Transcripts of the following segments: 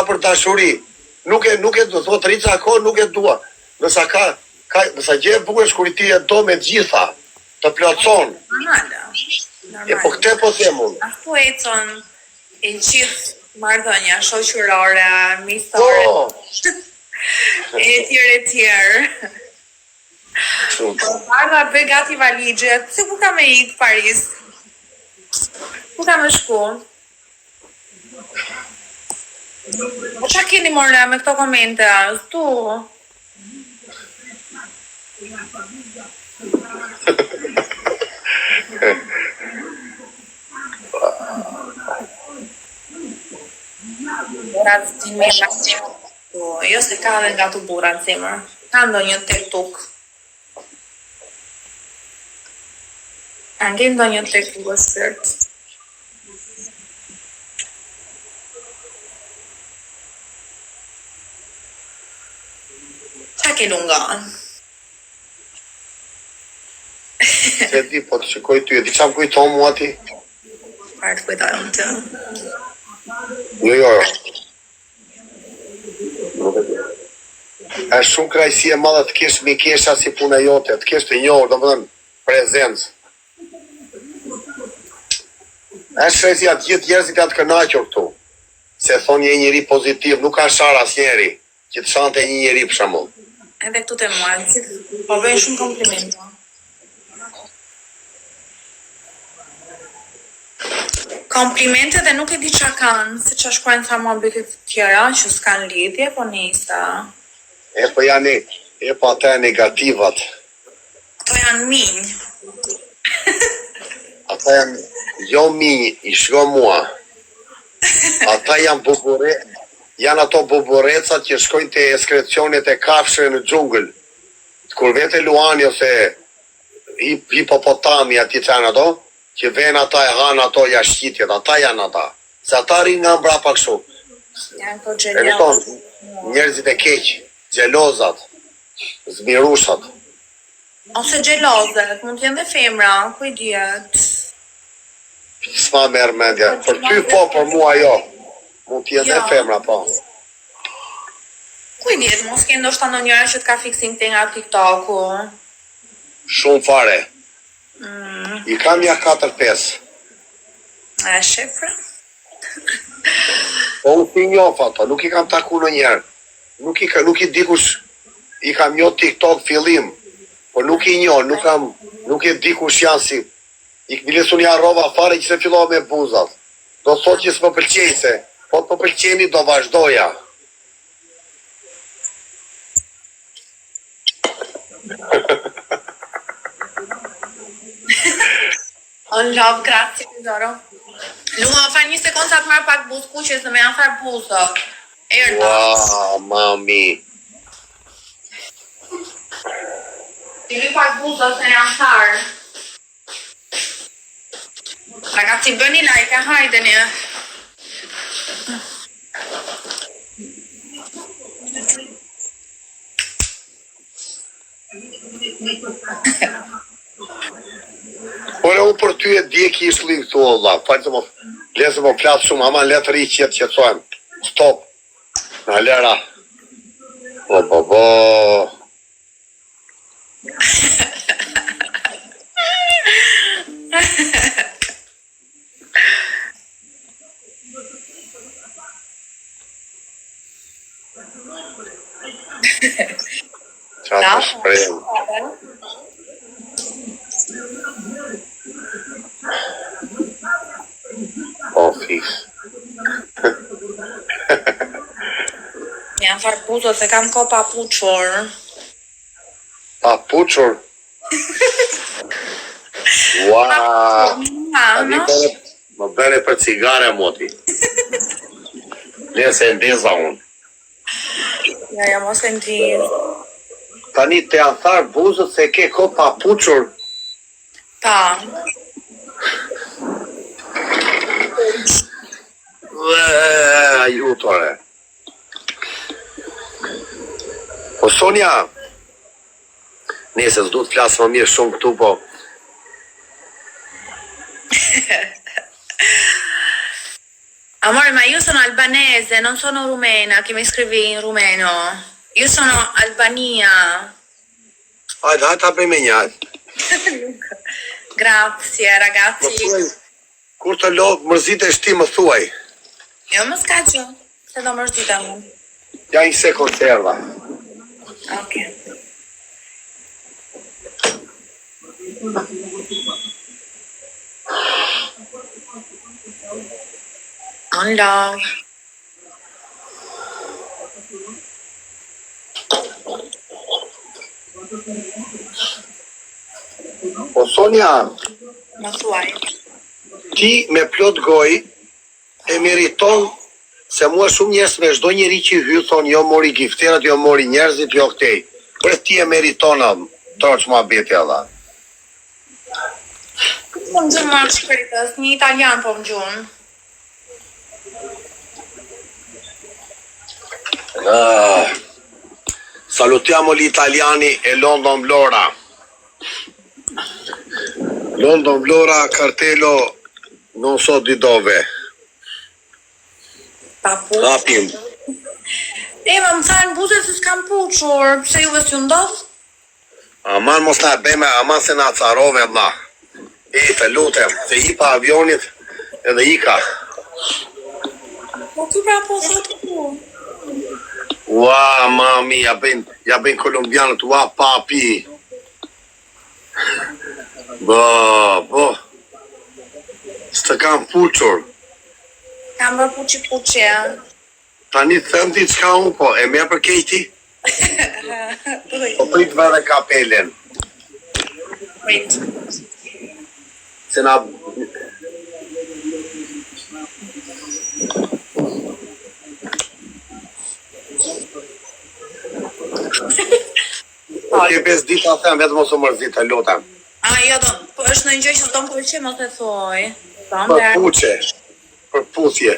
sa për dashuri. Nuk e do thot Rica ko nuk e dua. Nësa nësa gjë e bukur kur ti e do me gjitha, të plotson. E po këtë po them unë. Ashtu econ e gjithë marrëdhënia shoqërore, miqësore. E tjerë. Marrë bëj gati valigjet. Se ku ka me ikë Paris? Ku ka me shku? Po qa keni morë me këto komente? Tu? Jo se ka dhe nga të bura në zemër. Ka ndonjë tektuk. Anche ndonjë tektuk o shpirt. Qa ke lungan? Se di, po të shikoj ty, e di qa më kujton mua ti? Parë të kujtojnë të. Jo. Është shumë krajësi e madhe të kesh mikesha si puna jote, të kesh të njohur, domethënë prezencë. Është krajësi atë gjithë njerëzit janë të kënaqur këtu. Se thonë një njeri pozitiv, nuk ka shar asnjëri që të shante një njeri për shembull. Edhe këtu te mua, po bëjnë shumë komplimenta. Komplimente dhe nuk e di qa kanë, se qa shkruajnë tha mua bitit tjera, që s'kan lidhje, po nista. Po janë, po ata e negativat. Ato janë minj. Ata janë, jo minj, i shko mua. Ata janë janë ato buburecat që shkojnë të eskrecionit e kafshëve në xhungël. Kur vete Luani ose hipopotami ati që janë ato, që ven ata e hanë ato jashqitjet, ata janë ata. Se ata rinë nga mbrapa kështu. Janë po gjelozat. Njerëzit e keqë, gjelozat, zmirushat. Ose gjelozat, mund t'jenë dhe femra, ku i djetë. S'ma merë mendja, për ty po, për mua jo. Mund t'jenë dhe femra po. Ku i djetë, mos ke ndoshta në njëra që t'ka fiksim të nga TikTok-u. Shumë fare. I kam ja 4-5. E shefra? Po unë t'i njof ato, nuk i kam taku në njerë. Nuk i dikush, i kam njoh TikTok fillim, po nuk i njoh, nuk i dikush janë si. I këmilis unë ja rova fare që se fillova me buzat. Do thot që s'më pëlqej se, po të pëlqeni do vazhdoja. On love, grazie tesoro. Luma, fa një sekundë sa të marrë pak buzë kuqe, se me janë farë buzë. Wow, mami. Ti li pak buzë, se janë farë. Ragazzi, bëni like, hajdeni. Ore, unë për ty e di e ki ishtë linkë të olla. Falë të më lesë më flasë shumë, ama në letë rri qëtë që të sojmë. Stop. Në lera. Bo. Qa të shprejmë. Ofis. Janë farë buzë, se kam ko papuqur. Papuqur? Wow. Më bere për cigare, moti. Lese e ndiza unë. Ja, mos e ndiz. Tani të janë tharë buzët se ke ko papuqur. Pa. Ajutore. Po Sonja, nese s'du të flasë më mirë shumë këtu, po. Amore, ma io sono albanese, non sono rumena, che mi scrivi in rumeno. Io sono Albania. Hajde ta bëjmë një. Grazie, Më ragazzi. thuaj, kur të mërzitesh ti më thuaj. Jo më scaccio, se do mërzitem unë. Ja një se konserva. Ok. On love. Po Sonja, Më thuaj. ti me plot goj e meriton se mua shumë njerëz me çdo njeri që hy thonë jo mori gifterat, jo mori njerëzit, jo këtej. Për ti e meriton troç muhabeti Allah. Po më gjënë marë shkritës, një italian po më gjënë. Salutiamo gli italiani e London Blora. London Blora, cartello non so di dove. Papu. Hapim. Më thanë buzë se s'kam puqur, pse juve s'ju ndodh? Aman mos na bëjmë, aman se na carove Allah. Të lutem, se ipa avionit edhe ika. Po ty pra po thotë ku? Ua, mami, ja bëjnë kolumbianët, ua, papi. Bo. S'të kam puqur. Kam bërë puqi, Tani të thëmë ti qka unë, po, e merë për kejti? Po prit vedhe kapelen. Prit. Se na... Ke 5 dita them, vetëm mos u mërzit, të lutem. Jo, po është në një gjë që s'do më pëlqej, mos e thoj. Për puqe, për puthje.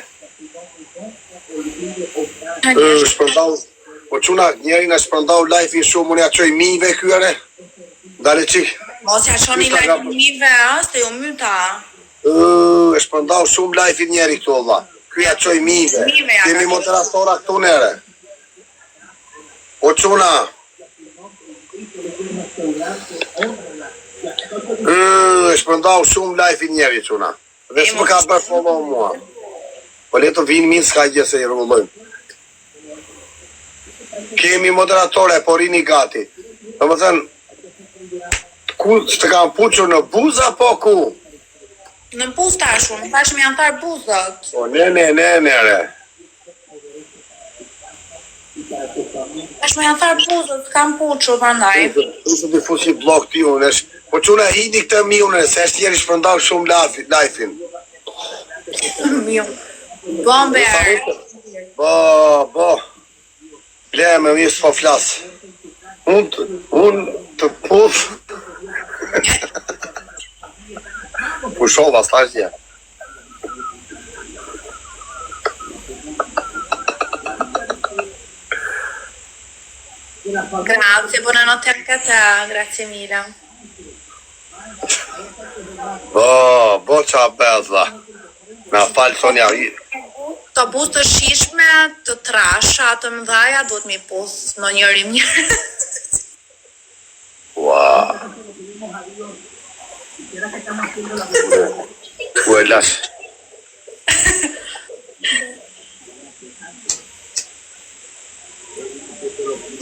Shpërndau, po quna njeri në shpërndau live-in shumë, unë ja qoj mive kyre. Dale qik. Mos ja qoni live-in mive, se ju myta. E shpërndau shumë live-in njeri këtu, Allah. Ky ja qoj mive. Kemi moderatora këtu nere. Po quna. E shpërndau shumë live-in njeri quna. Dhe s'më ka bërë follow mua. Po leto vinë minë s'ka gjë se i rrullojmë. Kemi moderatore, po rini gati. Dhe më thënë, ku të kam puqur në buza, po ku? Në buz tashun, tashmë janë tharë buzët. Po ne, re. Tashmë janë tharë buzët, s'kam puqur, prandaj. Usë të fusi blok ti unë, po quna hidi këtë mi unë, se është njeri shpërndau shumë live-in. Miu. Bomber. Bo. Le me mi s'po flas. Unë të puth. Pushova, s'tashja. Grazie, buonanotte anche a te, grazie mille. Bo qa bezla. Na falë Sonja. Të buzë të shishme, të trasha, të mëdhaja, duhet mi pusë në njëri mirë. Ua. Ku e lash?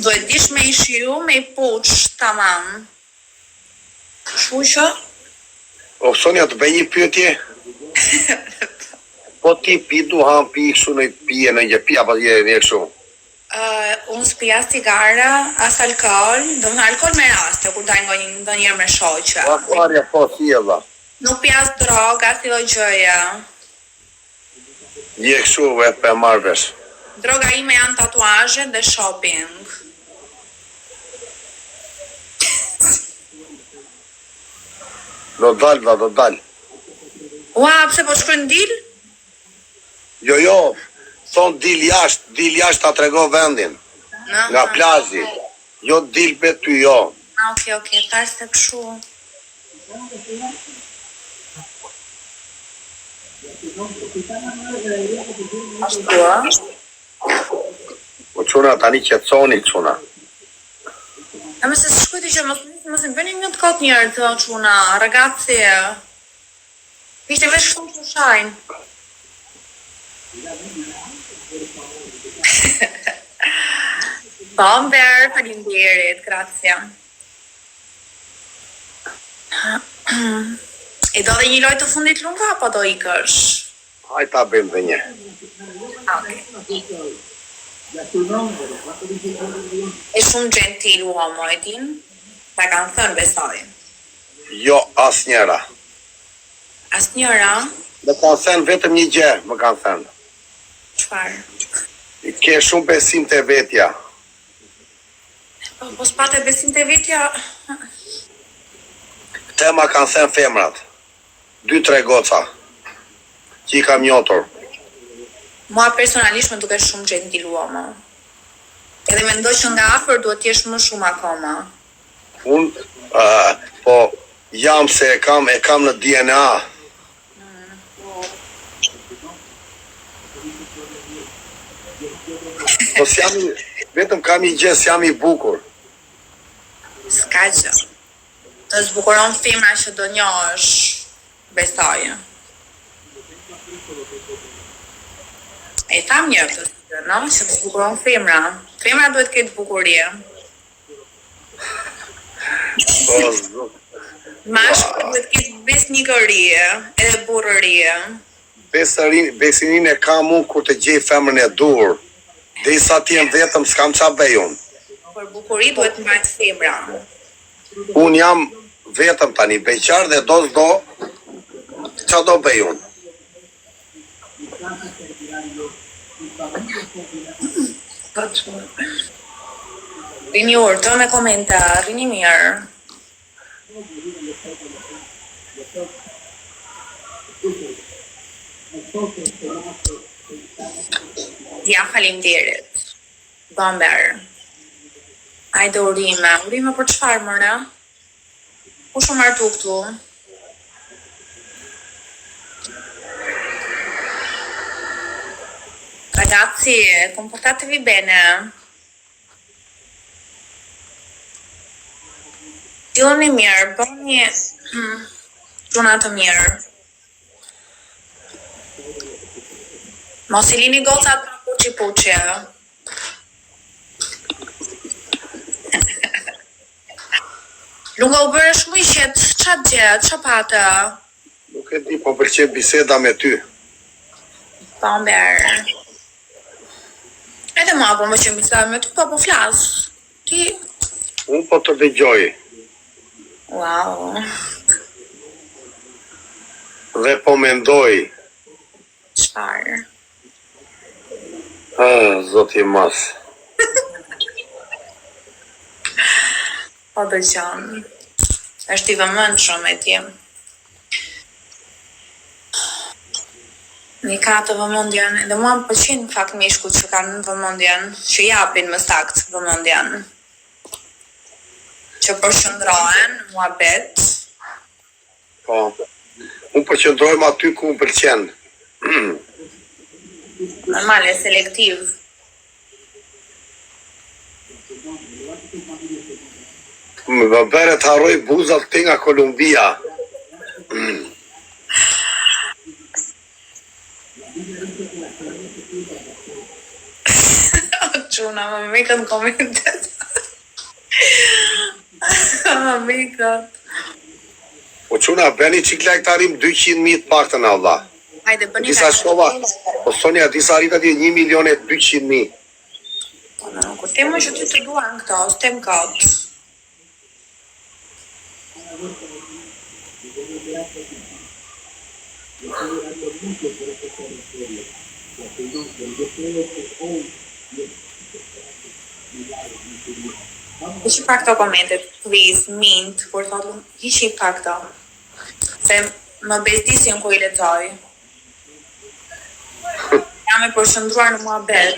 Duhet dish me i shiu, me i puq, tamam. Shusho? O, Sonja, të bëj një pyetje? Po ti pi duhan, pi kështu në pije në një pija, pa je një kështu? Unë s'pija cigara, as alkohol, do më alkohol me raste, kur daj nga njërë me shoqe. Akvarja po si e dha. Nuk pija as droga, as tilo gjëja. Je kështu e pe marvesh. Droga ime janë tatuazhe dhe shopping. Do dal. Ua, pse po shkruajnë dil? Jo, thonë dil jashtë ta trego vendin. Nga plazhi. Jo dil pe ty, jo. Ok, tarë se këshu. Ashtu ë? Po çuna tani qetësoni çuna. A më se shkujti që mos i bëni një të kot njerë të çuna, ragazzi. Ishte veç shumë të shajnë. Bomber, faleminderit, grazie. E do dhe një lojë të fundit lunga, apo do ikësh? Hajde ta bëjmë dhe një. Okay. E shumë gentil uomo, e din? Ta kanë thënë besoj. Jo, asnjëra. Asnjëra? Më kanë thënë vetëm një gjë, më kanë thënë. Çfarë? I ke shumë besim te vetja. Po s'pate besim te vetja. Te ma kanë thënë femrat. 2-3 goca. Që i kam njotur. Mua personalisht më duke shumë gentil uomo. Edhe mendoj që nga afër duhet t'jesh më shumë akoma. Unë, po, jam se e kam në DNA. Po s'jam vetëm kam i gjë, s'jam i bukur. S'ka gjë. Të zbukuron femra që do njohësh, besoj. E tham një këtë gjë, no? Që të zbukuron femra. Femra duhet këtë bukurie. Po, zot. Mashkulli duhet këtë besnikërie, edhe burrërie. Besinin e kam unë kur të gjej femrën e dur. Dhe i sa t'jem vetëm s'kam qa bëj unë. Por bukuri duhet mbajt femra. Unë jam vetëm tani beqar dhe do s'do qa do bëj unë. Rini urtë me komenta, rini mirë. Ja, faleminderit. Bomber. Ajde urime. Urime për çfarë mëre? Ku shumë martu këtu? Ragazzi, comportatevi bene. Dilloni mirë, bëni gjuna të mirë. Mos I lini gocat në puqi-puqi. Lunga u bëre shumë I qetë, qa gjetë, qa pate? Nuk e di, po pëlqen biseda me ty. Bomber. Edhe ma po më që biseda me ty, po flas. Ti? Unë po të dëgjoj. Wow. Dhe po mendoj. Çfarë? Zoti mas. Po dëgjon. Është I vëmendshëm e ti. Një ka të vëmendjen, edhe mua më pëlqen fakt mishkut që kanë vëmendjen, që japin më sakt vëmendjen. Që përshëndrohen, muhabet. Po. Unë përqëndrojmë aty ku më pëlqen. Normal, e selektiv. Më bëre të harroj buzat të nga Kolumbia. Quna, më mikën komentet. Më mikët. Po quna, bëni qik lajtarim 200.000 të pak të në Allah. Hajde, bëni Disa shkova, po Sonja, disa rritat je 1.200.000. Po në, kur temë që ty të duan këto, s'tem këtë. Hiqi pak këto komentet, please, mint, kur thotë, hiqi pak këto. Se më bezdisin ku I lexoj. Jam e përshëndruar në muhabet.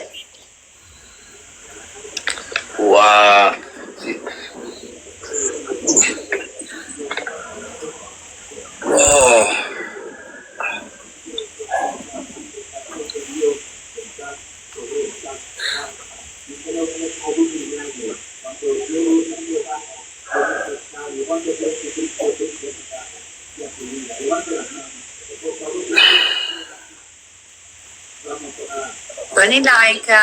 Ua. Bëni like.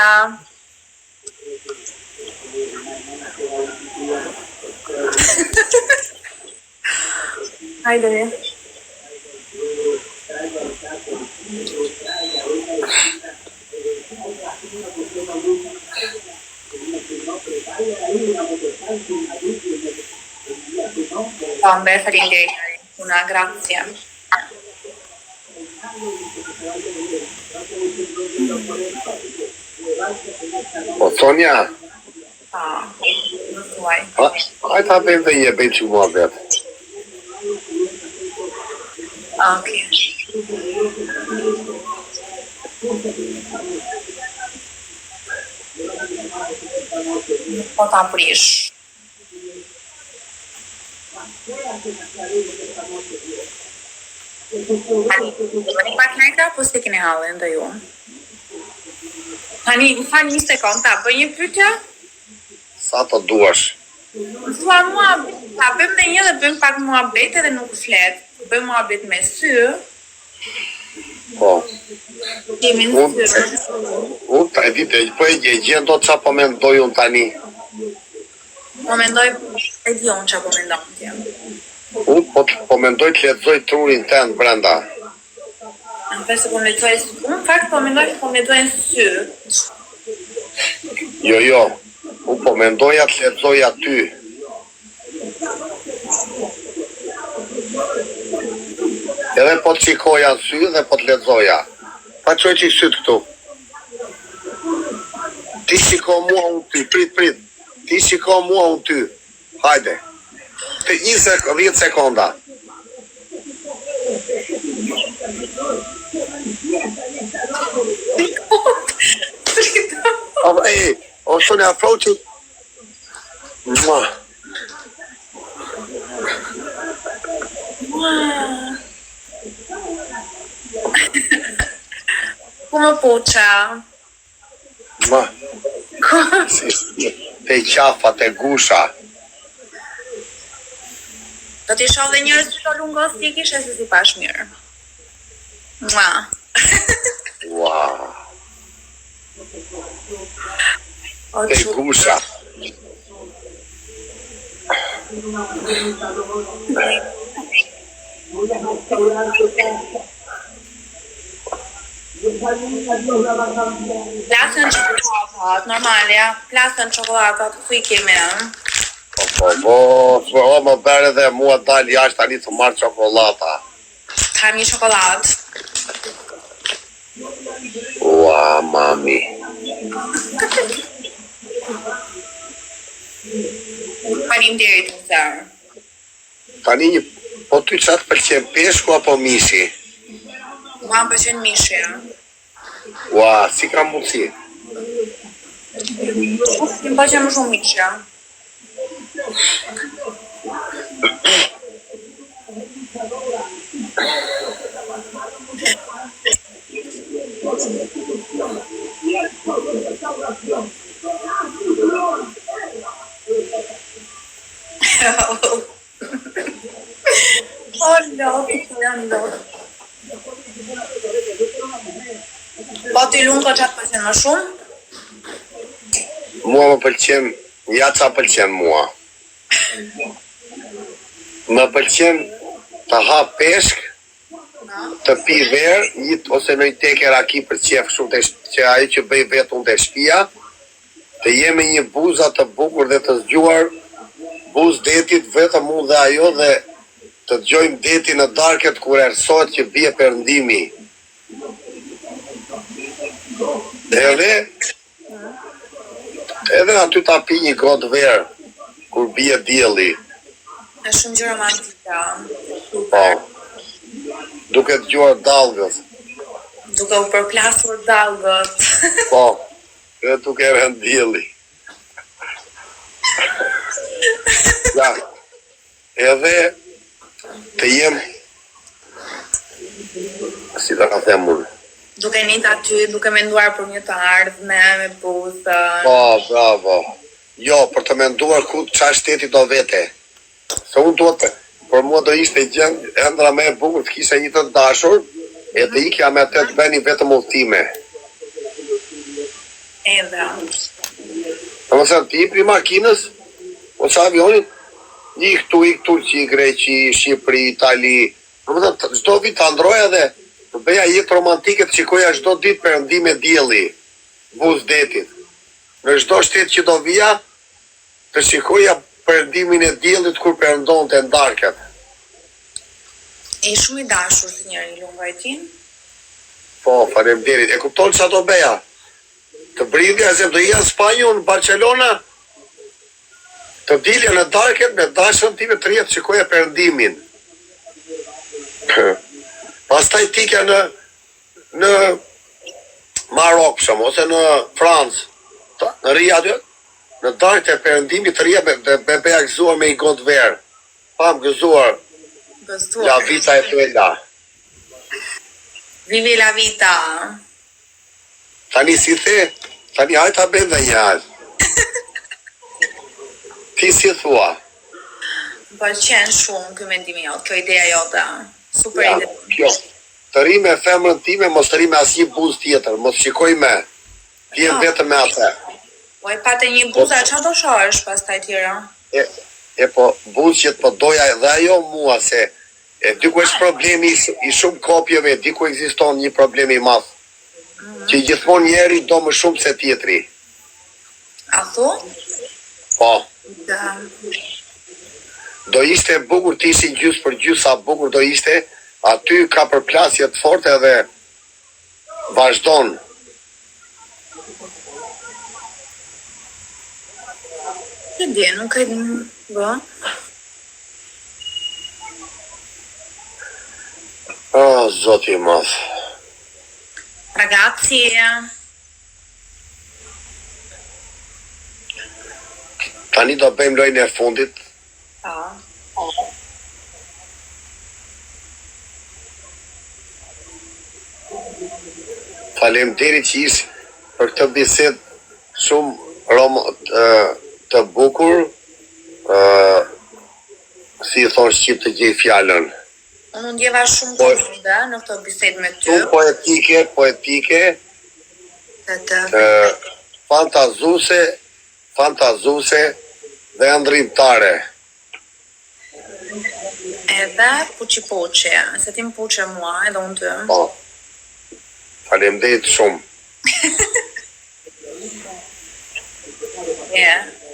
Hajde. Tombe, faleminderit. Una grazie. Po, Sonja, Nuk thuaj. hajde ta bëjmë dhe një bëjmë që mua vetë. Okay. Po ta prish. Tani pak like apo s'e keni hallin dhe ju? Tani, më fal një sekond, ta bëj një pyetje? Sa të duash. Thua mua, ta bëjmë dhe një dhe bëjmë pak muhabet edhe nuk flet. Bëjmë muhabet me sy. Po. Kemi në sy. Unë ta e ditë, po e gjen do qa po mendoj unë tani. Po mendoj, e di unë që po mendoj tje. Unë po mendoj të lexoj trurin ten brenda. Në pesë po mendoj, unë fakt po mendoj po mendoj në sy. Jo, unë po mendoja të lexoj aty. Edhe po të qikoja në sy dhe po të lexoja. Pa qoj që i sytë këtu. Ti shiko mua unë ty, prit. Ti shiko mua unë ty. Hajde. Të 10 sekonda. O shoni afro që... Mua. Come puça? Ma, te qafa, te gusha. Do t'i shoh dhe njërës që të lungos t'i kishe se si pash mirë. Mua. Wow. O Te që... gusha. Plasën qokolatat, normal, ja. Plasën qokolatat, ku I kemi, Po, më bere dhe mua dal jashtë tani të marrë qokolata. Kam një çokoladë. Ua, mami. Faleminderit, zërë. Tani një, po ty qatë pëlqen peshku apo mishi? Ma më pëlqen mishi, Ua, si ka mundësi? Më pëlqen më shumë mishi, O, lot, janë lot. Po t'i lumë ko qatë pëlqen më shumë? Mua më pëlqen, ja qa pëlqen mua. Më pëlqen të ha peshk, të pi verë, ose në I teke raki për qef shumë që ajo që bëj vetë unë të shpia, të jemi një buza të bukur dhe të zgjuar, buz detit vetëm unë dhe ajo dhe të gjojmë deti në darket kur erësot që bje përndimi. Edhe aty ta pi një gotë verë, kur bje dielli. E shumë gjë romantika. Po, duke të gjuar dalgës. Duke u përplasur dalgët. Po, edhe duke rënë dielli. Ja, edhe të jem, si të ka them unë, Duke njët aty, duke menduar për një të ardhme, me buzën. Po, bravo. Jo, për të menduar ku qa shteti do vete. Se unë duhet, për mua do ishte ëndra me e bukur të kisha një të dashur, e të ikja me të bëni vetëm udhëtime. Edhe. Në më thënë, ti i pri makinës, o që avionit, i këtu Turqi, Greqi, Shqipëri, Itali, në më thënë, çdo vit të androja dhe të bëja jetë romantike të qikoja çdo ditë perëndim e dielli, buz detit. Në çdo shtet që do vija, të shikoja perëndimin e diellit kur perëndon të ndarket. E shumë i dashur si njëri Lungajtin. Po, faleminderit. E kupton çfarë do beja? Të bridhja se do ija në Spanjë, në Barcelona, të dilja në darket me dashën time të rjetë shikoja perëndimin. Pastaj tikja në Marok, shumë, ose në Francë, në rija aty, në darkë e perëndimit të rija me beja gëzuar me i gotë verë. Pam gëzuar, la vita e bella. Vivi la vita. Tani si the, tani hajta bëjmë dhe një halë. Ti si thua? Më pëlqen shumë ky mendimi jot, kjo ideja jote. Super Ja, ide. kjo. Të ri me femrën time, mos të ri me asnjë buzë tjetër, mos shikoj me. Ti je vetëm me atë. Po e pate një buzë, çfarë do shohësh pastaj tjera? Po buzë që po doja dhe ajo mua se e diku është problemi i shumë kopjeve, diku ekziston një problem i madh. Që gjithmonë njeri do më shumë se tjetri. A thu? Po. Da. Do ishte bukur të ishin gjysë për gjysë sa bukur do ishte, aty ka përplasje të forte dhe vazhdon. Që di, nuk e bë. Zoti i madh. Ragazzi, Tani do bëjmë lojën e fundit. po. Faleminderit që ish për këtë bisedë shumë të bukur, si i thonë shqip të gjej fjalën. Unë ndjeva shumë të mundë në këtë bisedë me ty. Shumë poetike, fantazuese dhe ndrimtare. Edhe puqi, se ti më puqe mua, edhe unë ty. Po. Faleminderit shumë.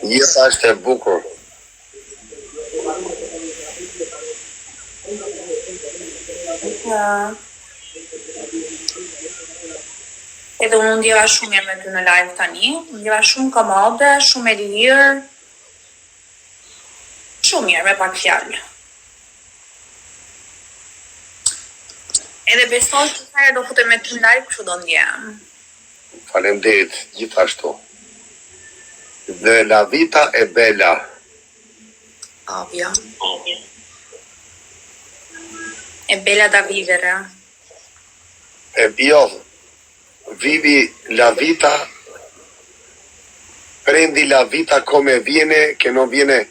Jeta është e bukur. Edhe unë ndjeva shumë mirë me ty në live tani, ndjeva shumë komode, shumë e lirë, shumë mirë me pak fjalë. Edhe besoj që sa herë do futem me ty në live, kështu do ndjem. Faleminderit gjithashtu. Dhe la vita è bella. Ovvio. È bella da vivere. Vivi la vita, prendi la vita come viene, che non viene,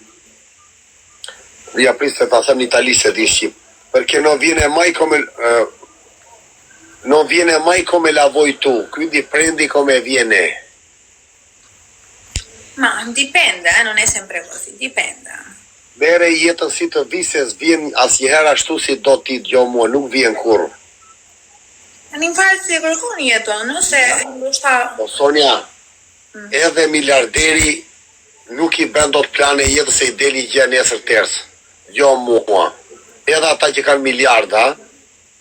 riapriste ta them in italiano di Shqip, perché non viene mai come la vuoi tu, quindi prendi come viene. Ma dipende, non è sempre così, dipende. Mere jetën si të vises vjen asnjëherë ashtu si do ti djo mua, nuk vjen kurrë. Në një farë si e kërkon jetën, nëse ndoshta... Po Sonja, edhe miliarderi nuk i bën dot plane jetës se i deli gjë nesër ters. Jo mua. Edhe ata që kanë miliarda,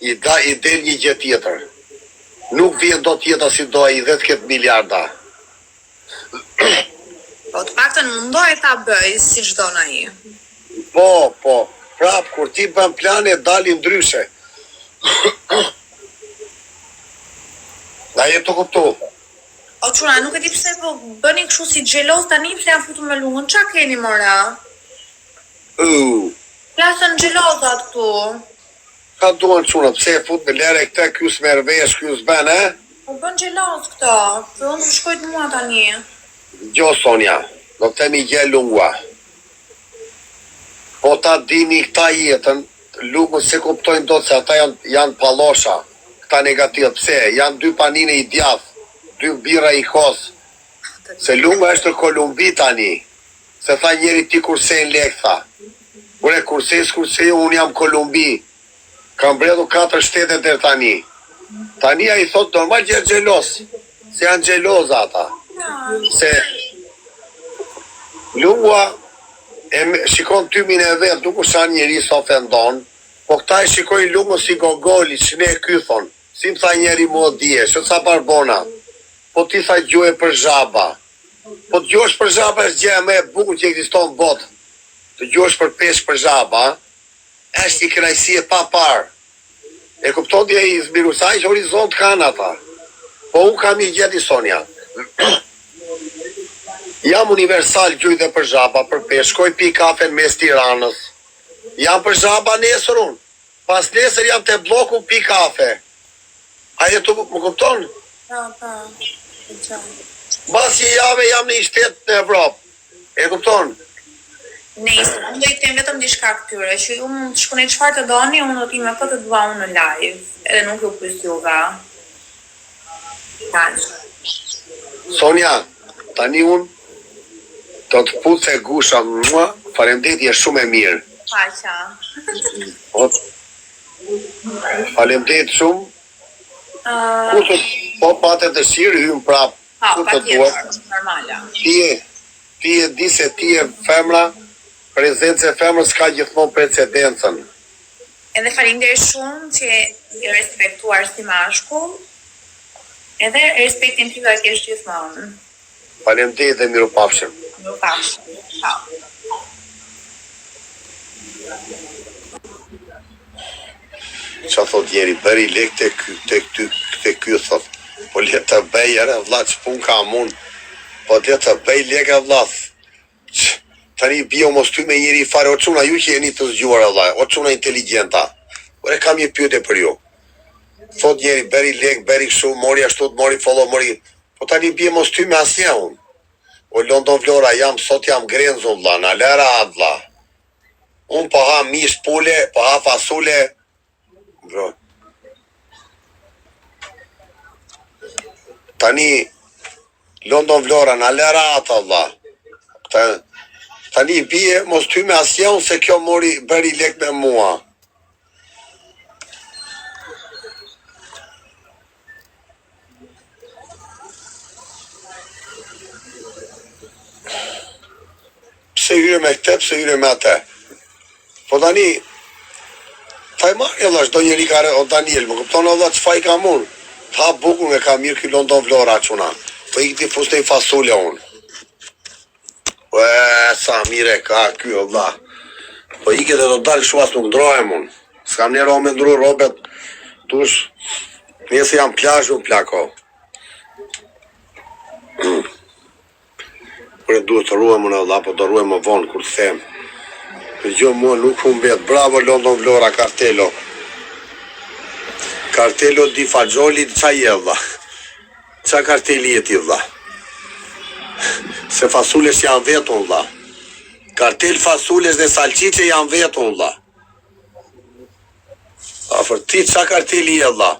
i del një gjë tjetër. Nuk vjen dot jeta si do ai dhe të ketë miliarda. Po të paktën mundoj ta bëj si çdo ai. Po, prap kur ti bën plane dalin ndryshe. Na jetë të kuptu. O çuna, nuk e di pse po bëni kështu si xheloz tani pse janë futur me lungën. Ç'a keni mora? Plasën xhelozat këtu. Ka duan çuna, pse e fut në lere këte, ky s'merr vesh, ky s'ben, e? Po bën xheloz këto. Fillon të shkojt mua tani. Gjo, Sonja, do të themi gje lungua. Po ta dini këta jetën, lungën se kuptojnë do të se ata janë palosha, këta negativë, pse? Janë dy panine i djath, dy bira i kos, se lunga është në Kolumbi tani, se tha njeri ti kurse në lek, tha. Ure, kurse, unë jam Kolumbi, kam bredhu 4 shtete dhe tani. Tani a i thot normal që janë gjelos, se janë gjeloza ata. Se lungua shikon tymin e vetë, nuk u shanë njeri së ofendon, po këta e shikojnë lungën si gogoli, që ne kython, si më tha njeri mua dje, që sa barbona, po ti tha gjuhe për zhaba, po të gjuhesh për zhaba është gjeja me e bukur që ekziston botë, të gjuhesh për pesh për zhaba, është i kënaqësi e pa parë, e kupton dje i zbirusaj që horizont kanë ata, po unë kam i gjeti Sonja, jam universal gjuj dhe për zhaba, për pesh, shkoj pi kafe në mes Tiranës. Jam për zhaba nesër unë. Pas nesër jam të bloku pi kafe. A jetu më kupton? Pa. Bas që jave jam në i shtetë në Evropë. E kupton? Nëjse, unë do i tem vetëm diçka këtyre, që ju mund të shkoni çfarë të doni, unë do t'i me këtë të dua unë në live. Edhe nuk ju pyes juve. Sonja, tani unë do të putë se gusha mua, falemdeti e shumë e mirë. Paqa. Falemdeti shumë. Ku të po pate dëshirë, hymë prapë. Pa tjetër, normala. Ti e di se ti e femra, prezencë e femrës ka gjithmonë precedencën. Edhe faleminderit shumë që i respektuar si mashkull, edhe respektin ty e kesh gjithmonë. Faleminderit dhe miru pafshim. Miru pafshim. Ciao. Qa thot njeri, bëri lek të ky thot, po le të bëj ere vla që pun ka mun, po le të bëj lek e vla, tani bio mos ty me njeri fare, o quna ju që jeni të zgjuar e vla, o quna inteligenta, ore kam një pyetje për ju, thot njeri, bëri lek, bëri kështu, mori ashtu, mori follow, mori, po tani bie mos ty me asnjë unë, o London Vlora, sot jam grenzun vla, në lera atë vla, unë po ha mish pule, po ha fasule, bro. Tani London Vlora në lera atë vla. Tani bie mos ty me asnjë se kjo mori bëri lek me mua. Pse hyre me këte, pse hyre me ate. Po tani ta i marrë edhe do njeri ka o Daniel, më këptonë edhe që fa i ka mund. Ta bukur me ka mirë ki London Vlora quna. Po i këti fuste i fasule unë. Sa mire ka kjo vla. Po i këtë do dalë shumë as nuk ndrohem unë. S'kam njero me ndru robet. Tush, nëse jam plazh unë plako. Kure duhet të ruhem unë edhe, po do ruhem më vonë kur të them. Gjo mua nuk humbet. Bravo London Vlora, Kartelo. Kartelo di fagjoli qa je vla. Qa karteli e ti vla. Se fasules janë vetën vla. Kartel fasules dhe salqice janë vetën vla. A për ti qa karteli e vla.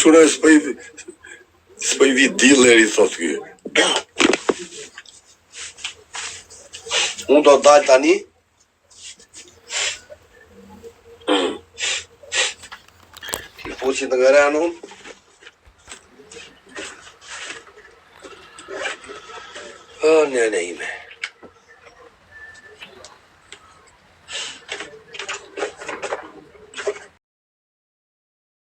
Qura s'po i vit dealeri, thot kjo. Unë do dalë tani. Ti fuqin të ngëren unë. O, nene ime.